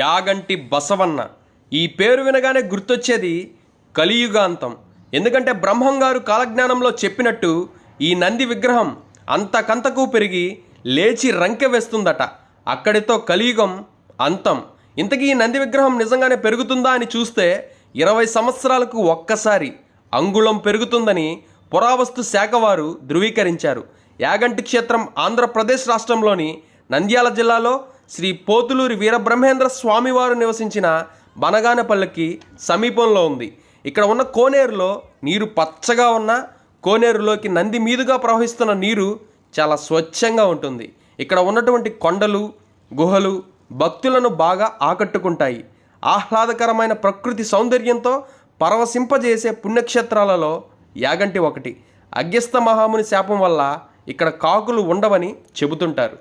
యాగంటి బసవన్న. ఈ పేరు వినగానే గుర్తొచ్చేది కలియుగాంతం. ఎందుకంటే బ్రహ్మంగారు కాలజ్ఞానంలో చెప్పినట్టు ఈ నంది విగ్రహం అంతకంతకు పెరిగి లేచి రంకె వేస్తుందట. అక్కడితో కలియుగం అంతం. ఇంతకీ ఈ నంది విగ్రహం నిజంగానే పెరుగుతుందా అని చూస్తే 20 సంవత్సరాలకు ఒక్కసారి అంగుళం పెరుగుతుందని పురావస్తు శాఖ వారు ధృవీకరించారు. యాగంటి క్షేత్రం ఆంధ్రప్రదేశ్ రాష్ట్రంలోని నంద్యాల జిల్లాలో శ్రీ పోతులూరి వీరబ్రహ్మేంద్ర స్వామివారు నివసించిన బనగానపల్లికి సమీపంలో ఉంది. ఇక్కడ ఉన్న కోనేరులో నీరు పచ్చగా ఉన్న కోనేరులోకి నంది మీదుగా ప్రవహిస్తున్న నీరు చాలా స్వచ్ఛంగా ఉంటుంది. ఇక్కడ ఉన్నటువంటి కొండలు, గుహలు భక్తులను బాగా ఆకట్టుకుంటాయి. ఆహ్లాదకరమైన ప్రకృతి సౌందర్యంతో పరవశింపజేసే పుణ్యక్షేత్రాలలో యాగంటి ఒకటి. అగస్త్య మహాముని శాపం వల్ల ఇక్కడ కాకులు ఉండవని చెబుతుంటారు.